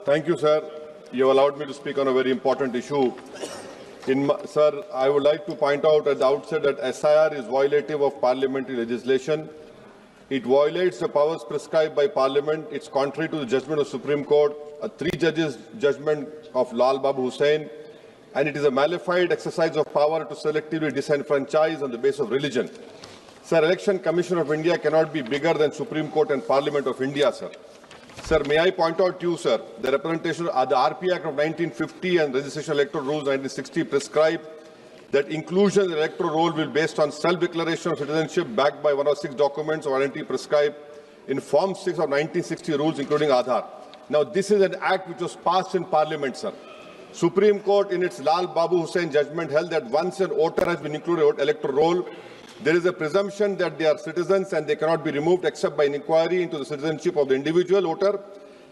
Thank you, sir. You have allowed me to speak on a very important issue. Sir, I would like to point out at the outset that SIR is violative of parliamentary legislation. It violates the powers prescribed by Parliament. It's contrary to the judgment of Supreme Court, a three-judges judgment of Lal Babu Hussain, and it is a malified exercise of power to selectively disenfranchise on the basis of religion. Sir, Election Commission of India cannot be bigger than Supreme Court and Parliament of India, sir. Sir, may I point out to you, sir, the representation of the RP Act of 1950 and Registration Electoral Rules 1960 prescribe that inclusion in the electoral roll will be based on self-declaration of citizenship backed by one of 6 documents or identity prescribed in Form 6 of 1960 rules, including Aadhaar. Now, this is an act which was passed in Parliament, sir. Supreme Court, in its Lal Babu Hussain judgment, held that once an voter has been included in the electoral roll, there is a presumption that they are citizens and they cannot be removed except by an inquiry into the citizenship of the individual voter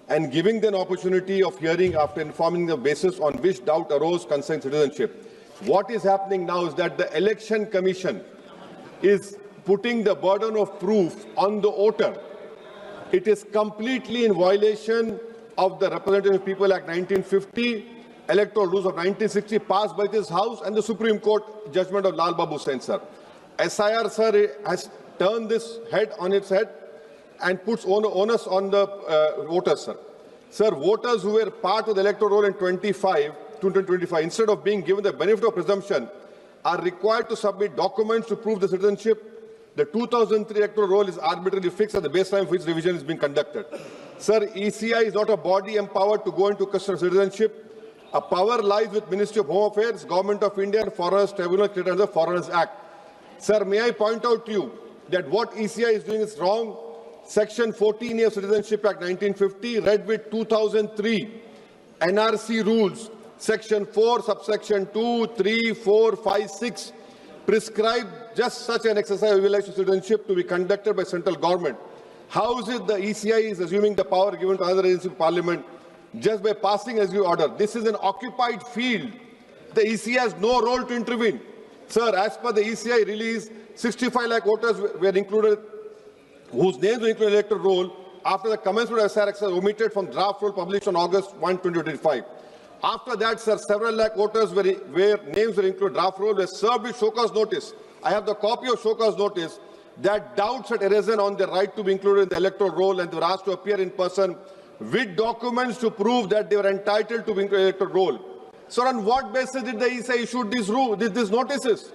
and giving them an opportunity of hearing after informing the basis on which doubt arose concerning citizenship. What is happening now is that the Election Commission is putting the burden of proof on the voter. It is completely in violation of the Representative of People Act 1950, Electoral Rules of 1960 passed by this House, and the Supreme Court judgment of Lal Babu Hussain, sir. SIR, sir, has turned this head on its head and puts onus on the voters, sir. Sir, voters who were part of the electoral roll in 2025, instead of being given the benefit of presumption, are required to submit documents to prove the citizenship. The 2003 electoral roll is arbitrarily fixed at the baseline for which revision is being conducted. Sir, ECI is not a body empowered to go into question of citizenship. A power lies with Ministry of Home Affairs, Government of India, and Foreigners Tribunal created under the Foreigners Act. Sir, may I point out to you that what ECI is doing is wrong. Section 14A of Citizenship Act 1950, read with 2003 NRC rules, Section 4, subsection 2, 3, 4, 5, 6, prescribe just such an exercise of evaluation of citizenship to be conducted by central government. How is it the ECI is assuming the power given to another agency of Parliament just by passing executive order? This is an occupied field. The ECI has no role to intervene. Sir, as per the ECI release, 65 lakh voters were included, whose names were included in the electoral roll after the commencement of SR exercise omitted from draft roll published on August 1, 2025. After that, sir, several lakh voters where names were included draft roll were served with show cause notice. I have the copy of show cause notice that doubts had arisen on their right to be included in the electoral roll, and they were asked to appear in person with documents to prove that they were entitled to be included in the electoral roll. Sir, on what basis did the ECI issue these notices?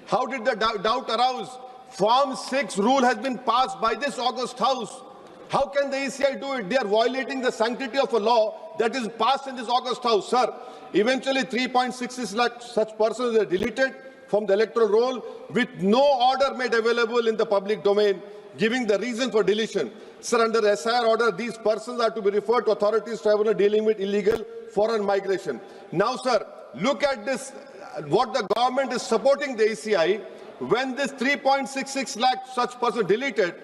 How did the doubt arouse? Form 6 rule has been passed by this August House. How can the ECI do it? They are violating the sanctity of a law that is passed in this August House, sir. Eventually, 3.66 lakh such persons are deleted from the electoral roll with no order made available in the public domain, giving the reason for deletion. Sir, under the SIR order, these persons are to be referred to authorities tribunal dealing with illegal foreign migration. Now, sir, look at this, what the government is supporting the ECI. When this 3.66 lakh such persons deleted,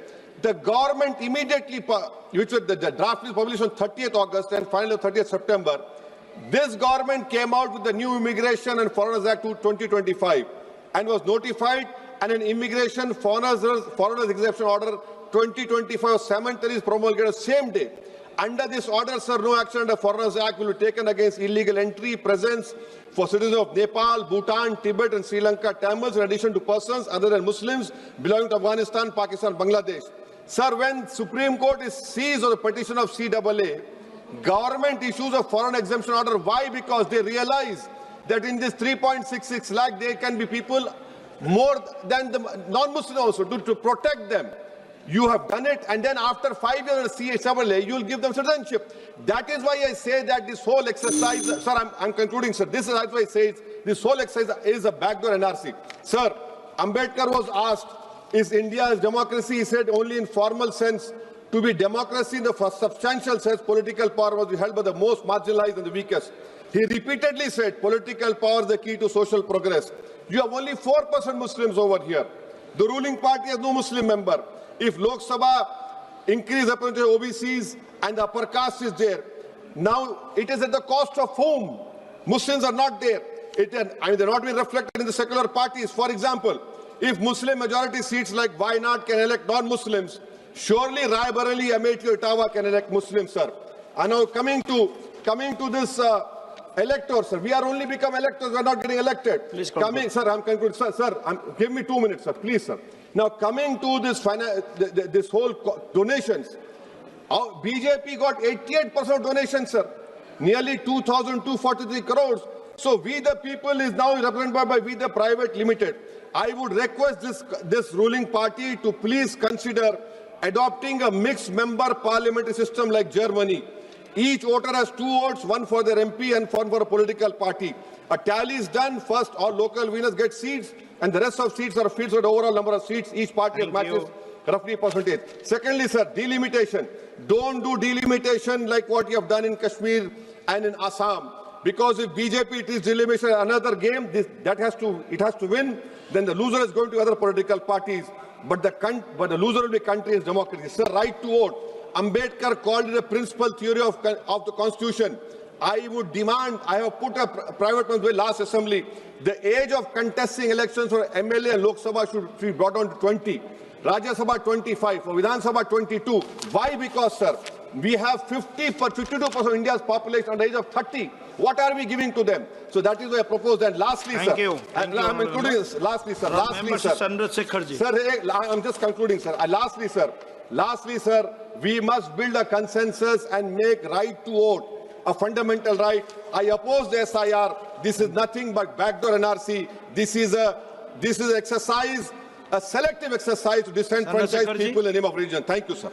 the government immediately, which the draft is published on 30th August and finally 30th September, this government came out with the new Immigration and Foreigners Act 2025 and was notified, and an Immigration Foreigners Exemption Order 2025 cemetery is promulgated the same day. Under this order, sir, no action under Foreigners Act will be taken against illegal entry, presence for citizens of Nepal, Bhutan, Tibet and Sri Lanka, Tamils, in addition to persons other than Muslims belonging to Afghanistan, Pakistan, Bangladesh. Sir, when Supreme Court is seized on the petition of CAA, government issues a foreign exemption order. Why? Because they realize that in this 3.66 lakh, there can be people more than the non-Muslims also to protect them. You have done it, and then after 5 years of CAA, you will give them citizenship. That is why I say that this whole exercise, sir, I'm concluding, sir. This is why I say this whole exercise is a backdoor NRC. Sir, Ambedkar was asked, is India's democracy? He said only in formal sense. To be democracy in the first substantial sense, political power must be held by the most marginalized and the weakest. He repeatedly said political power is the key to social progress. You have only 4% Muslims over here. The ruling party has no Muslim member. If Lok Sabha increase representation of OBCs and the upper caste is there, now it is at the cost of whom? Muslims are not there. They're not being reflected in the secular parties. For example, if Muslim majority seats like Wayanad can elect non-Muslims, surely Rai Bareli, Amethi, Ottawa can elect Muslims, sir. And now coming to coming to this electors, sir. We are only become electors. We are not getting elected. Please conclude. Coming, sir. I'm concluding, sir. Give me 2 minutes, sir. Please, sir. Now, coming to this this whole donations, BJP got 88% donations, sir. Nearly 2,243 crores. So we the people is now represented by We the Private Limited. I would request this ruling party to please consider adopting a mixed member parliamentary system like Germany. Each voter has 2 votes, one for their MP and one for a political party. A tally is done. First, all local winners get seats, and the rest of seats are filled with the overall number of seats. Each party matches roughly percentage. Secondly, sir, delimitation. Don't do delimitation like what you have done in Kashmir and in Assam. Because if BJP is delimitation another game, it has to win. Then the loser is going to other political parties. But the loser will be country's democracy. Sir, right to vote. Ambedkar called it a principal theory of the Constitution. I would demand, I have put a private bill last assembly, the age of contesting elections for MLA and Lok Sabha should be brought down to 20. Rajya Sabha 25, for Vidhan Sabha 22. Why? Because, sir, we have 52% of India's population under the age of 30. What are we giving to them? So that is why I propose. And lastly, sir, I'm including this. Lastly, sir. Sir, I'm just concluding, sir. Lastly, sir, we must build a consensus and make right to vote a fundamental right. I oppose the SIR. This is nothing but backdoor NRC. This is an exercise, a selective exercise to disenfranchise people in the name of religion. Thank you, sir.